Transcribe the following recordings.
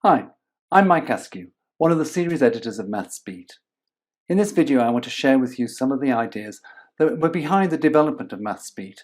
Hi, I'm Mike Askew, one of the series editors of MathsBeat. In this video I want to share with you some of the ideas that were behind the development of MathsBeat,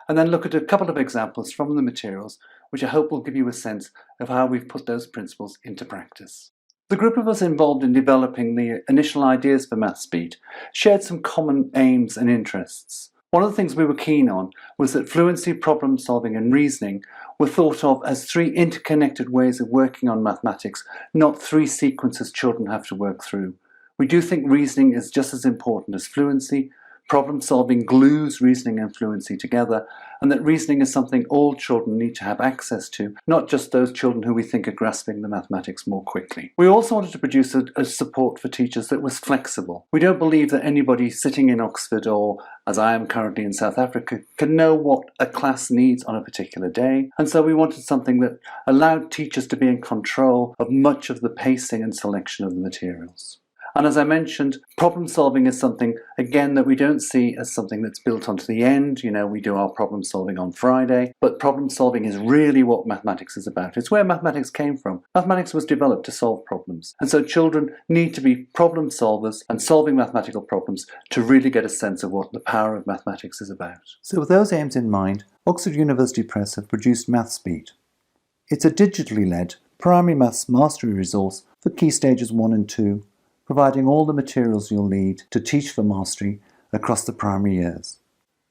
and then look at a couple of examples from the materials which I hope will give you a sense of how we've put those principles into practice. The group of us involved in developing the initial ideas for MathsBeat shared some common aims and interests. One of the things we were keen on was that fluency, problem solving and reasoning were thought of as three interconnected ways of working on mathematics, not three sequences children have to work through. We do think reasoning is just as important as fluency. Problem solving glues reasoning and fluency together, and that reasoning is something all children need to have access to, not just those children who we think are grasping the mathematics more quickly. We also wanted to produce a support for teachers that was flexible. We don't believe that anybody sitting in Oxford or, as I am currently in South Africa, can know what a class needs on a particular day, and so we wanted something that allowed teachers to be in control of much of the pacing and selection of the materials. And as I mentioned, problem solving is something, again, that we don't see as something that's built onto the end. You know, we do our problem solving on Friday, but problem solving is really what mathematics is about. It's where mathematics came from. Mathematics was developed to solve problems. And so children need to be problem solvers and solving mathematical problems to really get a sense of what the power of mathematics is about. So with those aims in mind, Oxford University Press have produced MathsBeat. It's a digitally led primary maths mastery resource for Key Stages 1 and 2, providing all the materials you'll need to teach for mastery across the primary years.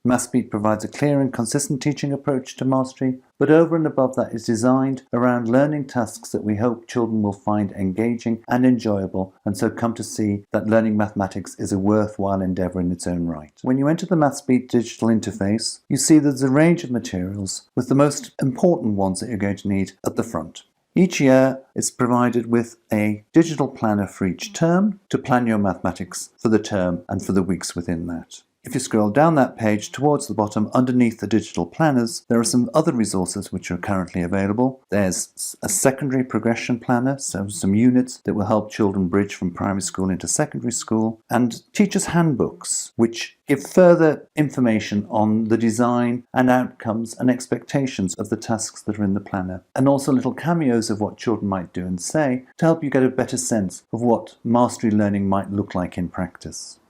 MathsBeat provides a clear and consistent teaching approach to mastery, but over and above that is designed around learning tasks that we hope children will find engaging and enjoyable, and so come to see that learning mathematics is a worthwhile endeavour in its own right. When you enter the MathsBeat digital interface, you see there's a range of materials, with the most important ones that you're going to need at the front. Each year is provided with a digital planner for each term to plan your mathematics for the term and for the weeks within that. If you scroll down that page towards the bottom, underneath the digital planners, there are some other resources which are currently available. There's a secondary progression planner, so some units that will help children bridge from primary school into secondary school, and teachers' handbooks, which give further information on the design and outcomes and expectations of the tasks that are in the planner, and also little cameos of what children might do and say to help you get a better sense of what mastery learning might look like in practice.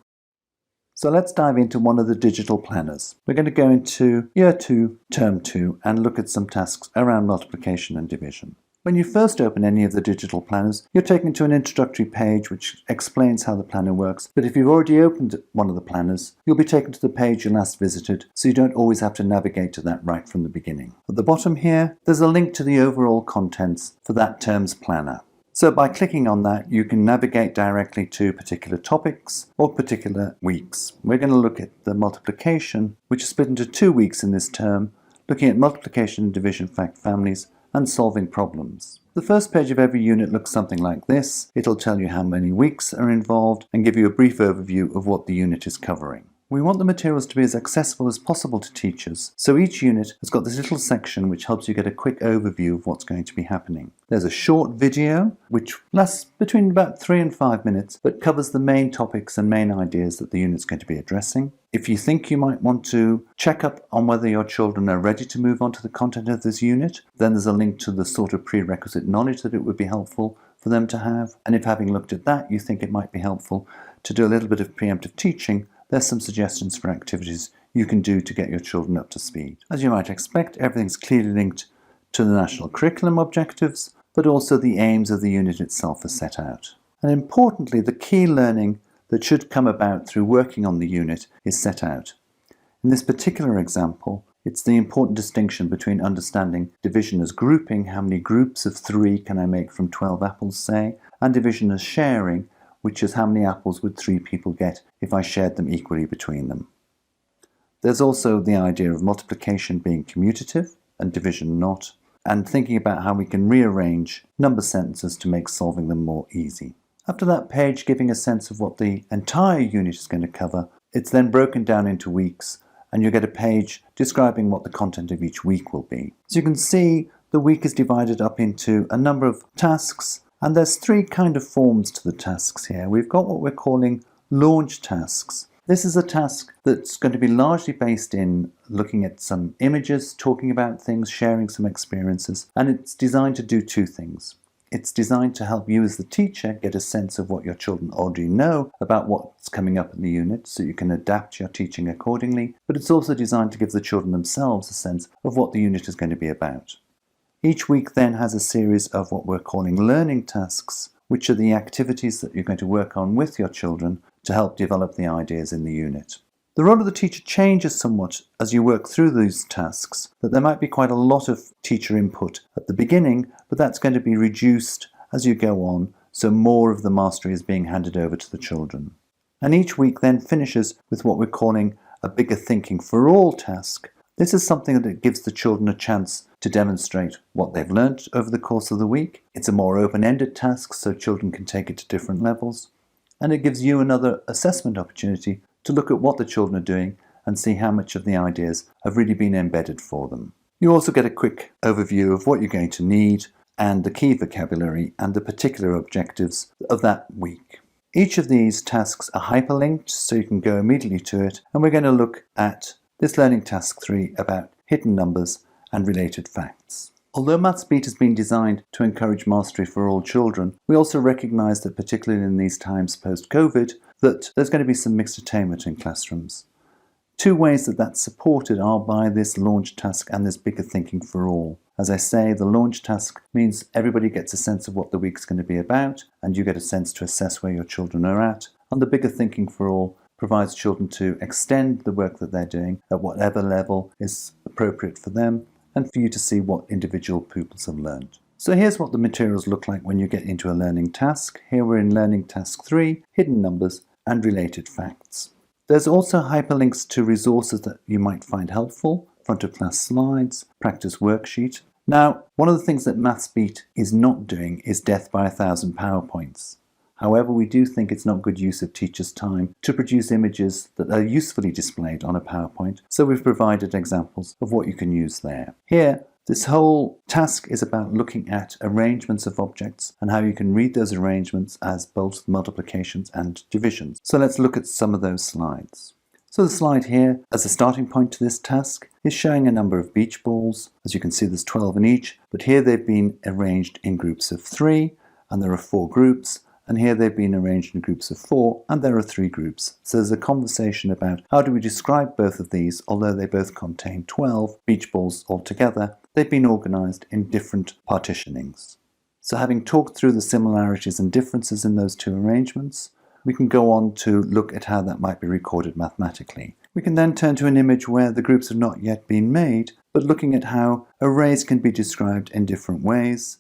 So let's dive into one of the digital planners. We're going to go into Year 2, Term 2 and look at some tasks around multiplication and division. When you first open any of the digital planners, you're taken to an introductory page which explains how the planner works, but if you've already opened one of the planners, you'll be taken to the page you last visited, so you don't always have to navigate to that right from the beginning. At the bottom here, there's a link to the overall contents for that term's planner. So by clicking on that, you can navigate directly to particular topics or particular weeks. We're going to look at the multiplication, which is split into 2 weeks in this term, looking at multiplication and division fact families and solving problems. The first page of every unit looks something like this. It'll tell you how many weeks are involved and give you a brief overview of what the unit is covering. We want the materials to be as accessible as possible to teachers, so each unit has got this little section which helps you get a quick overview of what's going to be happening. There's a short video which lasts between about 3 and 5 minutes but covers the main topics and main ideas that the unit's going to be addressing. If you think you might want to check up on whether your children are ready to move on to the content of this unit, then there's a link to the sort of prerequisite knowledge that it would be helpful for them to have. And if having looked at that you think it might be helpful to do a little bit of preemptive teaching, there's some suggestions for activities you can do to get your children up to speed. As you might expect, everything's clearly linked to the national curriculum objectives, but also the aims of the unit itself are set out. And importantly, the key learning that should come about through working on the unit is set out. In this particular example, it's the important distinction between understanding division as grouping, how many groups of 3 can I make from 12 apples, say, and division as sharing, which is how many apples would 3 people get if I shared them equally between them. There's also the idea of multiplication being commutative and division not, and thinking about how we can rearrange number sentences to make solving them more easy. After that page giving a sense of what the entire unit is going to cover, it's then broken down into weeks, and you get a page describing what the content of each week will be. So you can see the week is divided up into a number of tasks, and there's 3 kind of forms to the tasks here. We've got what we're calling launch tasks. This is a task that's going to be largely based in looking at some images, talking about things, sharing some experiences, and it's designed to do 2 things. It's designed to help you as the teacher get a sense of what your children already know about what's coming up in the unit so you can adapt your teaching accordingly, but it's also designed to give the children themselves a sense of what the unit is going to be about. Each week then has a series of what we're calling learning tasks, which are the activities that you're going to work on with your children to help develop the ideas in the unit. The role of the teacher changes somewhat as you work through these tasks, that there might be quite a lot of teacher input at the beginning, but that's going to be reduced as you go on, so more of the mastery is being handed over to the children. And each week then finishes with what we're calling a bigger thinking for all task. This is something that gives the children a chance to demonstrate what they've learnt over the course of the week. It's a more open-ended task, so children can take it to different levels. And it gives you another assessment opportunity to look at what the children are doing and see how much of the ideas have really been embedded for them. You also get a quick overview of what you're going to need and the key vocabulary and the particular objectives of that week. Each of these tasks are hyperlinked, so you can go immediately to it, and we're going to look at this learning task 3 about hidden numbers and related facts. Although MathsBeat has been designed to encourage mastery for all children, we also recognise that particularly in these times post-COVID, that there's going to be some mixed attainment in classrooms. Two ways that that's supported are by this launch task and this bigger thinking for all. As I say, the launch task means everybody gets a sense of what the week's going to be about, and you get a sense to assess where your children are at. And the bigger thinking for all provides children to extend the work that they're doing at whatever level is appropriate for them, and for you to see what individual pupils have learned. So here's what the materials look like when you get into a learning task. Here we're in learning task 3, hidden numbers and related facts. There's also hyperlinks to resources that you might find helpful, front of class slides, practice worksheet. Now, one of the things that MathsBeat is not doing is death by 1,000 PowerPoints. However, we do think it's not good use of teachers' time to produce images that are usefully displayed on a PowerPoint, so we've provided examples of what you can use there. Here, this whole task is about looking at arrangements of objects and how you can read those arrangements as both multiplications and divisions. So let's look at some of those slides. So the slide here, as a starting point to this task, is showing a number of beach balls. As you can see, there's 12 in each, but here they've been arranged in groups of 3, and there are 4 groups. And here they've been arranged in groups of 4, and there are 3 groups. So there's a conversation about how do we describe both of these, although they both contain 12 beach balls altogether, they've been organised in different partitionings. So having talked through the similarities and differences in those two arrangements, we can go on to look at how that might be recorded mathematically. We can then turn to an image where the groups have not yet been made, but looking at how arrays can be described in different ways.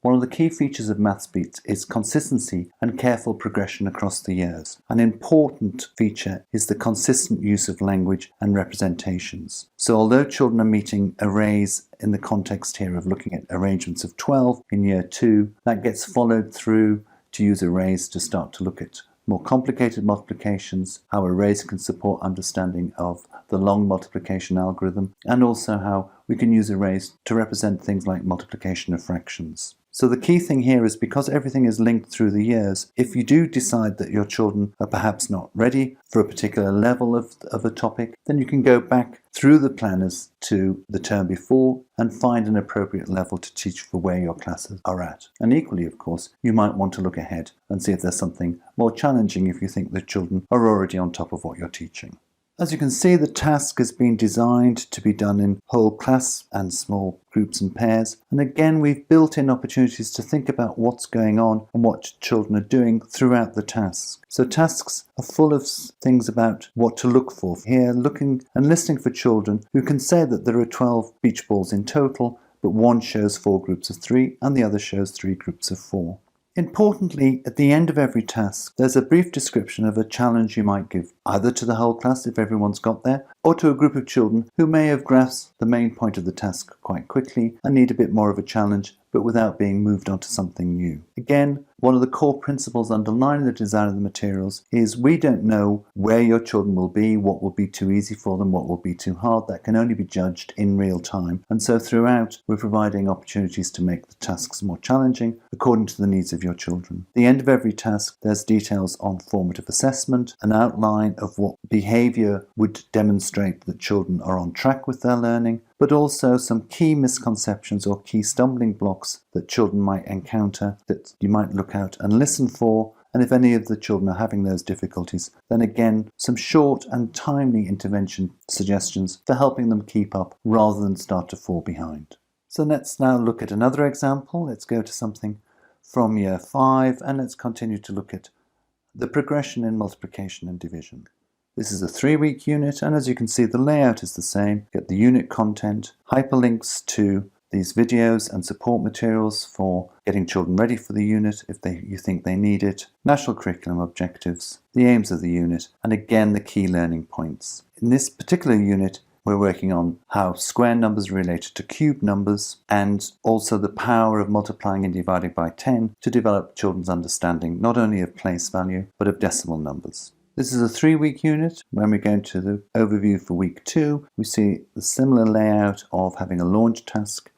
One of the key features of MathsBeat is consistency and careful progression across the years. An important feature is the consistent use of language and representations. So although children are meeting arrays in the context here of looking at arrangements of 12 in year 2, that gets followed through to use arrays to start to look at more complicated multiplications, how arrays can support understanding of the long multiplication algorithm, and also how we can use arrays to represent things like multiplication of fractions. So the key thing here is because everything is linked through the years, if you do decide that your children are perhaps not ready for a particular level of a topic, then you can go back through the planners to the term before and find an appropriate level to teach for where your classes are at. And equally, of course, you might want to look ahead and see if there's something more challenging if you think the children are already on top of what you're teaching. As you can see, the task has been designed to be done in whole class and small groups and pairs. And again, we've built in opportunities to think about what's going on and what children are doing throughout the task. So tasks are full of things about what to look for. Here, looking and listening for children who can say that there are 12 beach balls in total, but one shows 4 groups of 3 and the other shows 3 groups of 4. Importantly, at the end of every task, there's a brief description of a challenge you might give, either to the whole class if everyone's got there, or to a group of children who may have grasped the main point of the task quite quickly and need a bit more of a challenge, but without being moved on to something new. Again, one of the core principles underlying the design of the materials is we don't know where your children will be, what will be too easy for them, what will be too hard. That can only be judged in real time. And so throughout, we're providing opportunities to make the tasks more challenging according to the needs of your children. At the end of every task, there's details on formative assessment, an outline of what behaviour would demonstrate that children are on track with their learning, but also some key misconceptions or key stumbling blocks that children might encounter that you might look out and listen for. And if any of the children are having those difficulties, then again, some short and timely intervention suggestions for helping them keep up rather than start to fall behind. So let's now look at another example. Let's go to something from Year 5 and let's continue to look at the progression in multiplication and division. This is a 3-week unit, and as you can see, the layout is the same. Get the unit content, hyperlinks to these videos and support materials for getting children ready for the unit if you think they need it, national curriculum objectives, the aims of the unit, and again the key learning points. In this particular unit, we're working on how square numbers are related to cube numbers and also the power of multiplying and dividing by 10 to develop children's understanding not only of place value but of decimal numbers. This is a 3-week unit. When we go into the overview for week 2, we see the similar layout of having a launch task,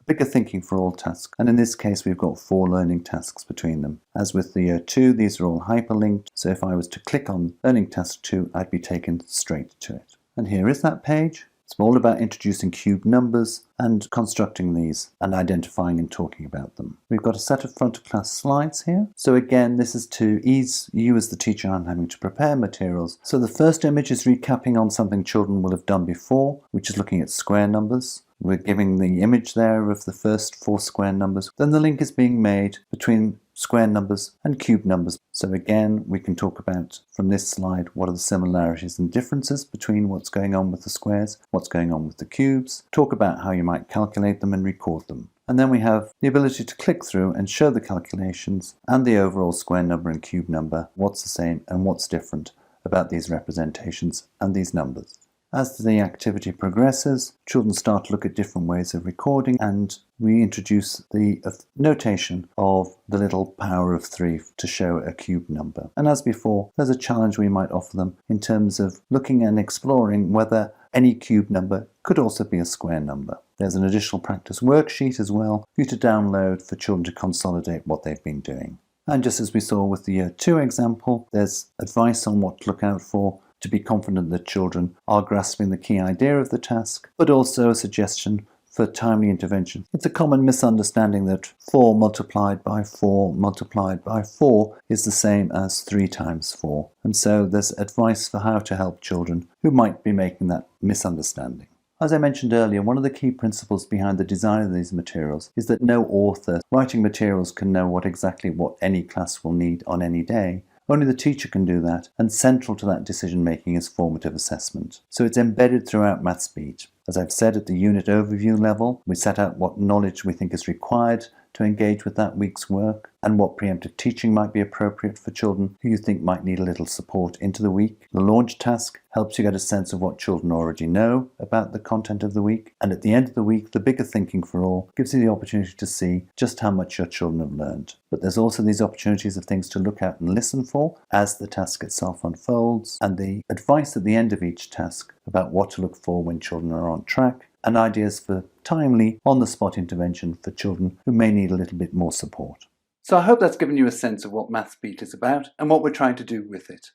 a bigger thinking for all tasks, and in this case we've got 4 learning tasks between them. As with the Year 2, these are all hyperlinked, so if I was to click on Learning Task 2, I'd be taken straight to it. And here is that page. It's all about introducing cube numbers and constructing these and identifying and talking about them. We've got a set of front of class slides here. So again, this is to ease you as the teacher on having to prepare materials. So the first image is recapping on something children will have done before, which is looking at square numbers. We're giving the image there of the first 4 square numbers. Then the link is being made between square numbers and cube numbers. So again, we can talk about from this slide what are the similarities and differences between what's going on with the squares, what's going on with the cubes, talk about how you might calculate them and record them. And then we have the ability to click through and show the calculations and the overall square number and cube number, what's the same and what's different about these representations and these numbers. As the activity progresses, children start to look at different ways of recording, and we introduce the notation of the little power of 3 to show a cube number. And as before, there's a challenge we might offer them in terms of looking and exploring whether any cube number could also be a square number. There's an additional practice worksheet as well for you to download for children to consolidate what they've been doing. And just as we saw with the Year 2 example, there's advice on what to look out for to be confident that children are grasping the key idea of the task, but also a suggestion for timely intervention. It's a common misunderstanding that 4 multiplied by 4 multiplied by 4 is the same as 3 times 4. And so there's advice for how to help children who might be making that misunderstanding. As I mentioned earlier, one of the key principles behind the design of these materials is that no author writing materials can know exactly what any class will need on any day. Only the teacher can do that, and central to that decision making is formative assessment. So it's embedded throughout MathsBeat. As I've said at the unit overview level, we set out what knowledge we think is required to engage with that week's work and what preemptive teaching might be appropriate for children who you think might need a little support into the week. The launch task helps you get a sense of what children already know about the content of the week. And at the end of the week, the bigger thinking for all gives you the opportunity to see just how much your children have learned. But there's also these opportunities of things to look at and listen for as the task itself unfolds, and the advice at the end of each task about what to look for when children are on track, and ideas for timely, on-the-spot intervention for children who may need a little bit more support. So I hope that's given you a sense of what MathsBeat is about and what we're trying to do with it.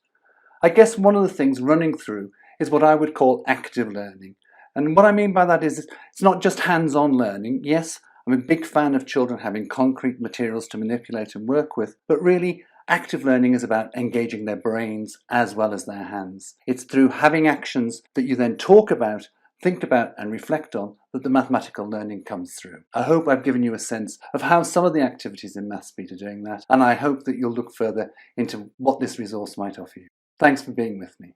I guess one of the things running through is what I would call active learning. And what I mean by that is it's not just hands-on learning. Yes, I'm a big fan of children having concrete materials to manipulate and work with, but really active learning is about engaging their brains as well as their hands. It's through having actions that you then talk about, think about and reflect on that the mathematical learning comes through. I hope I've given you a sense of how some of the activities in MathsBeat are doing that, and I hope that you'll look further into what this resource might offer you. Thanks for being with me.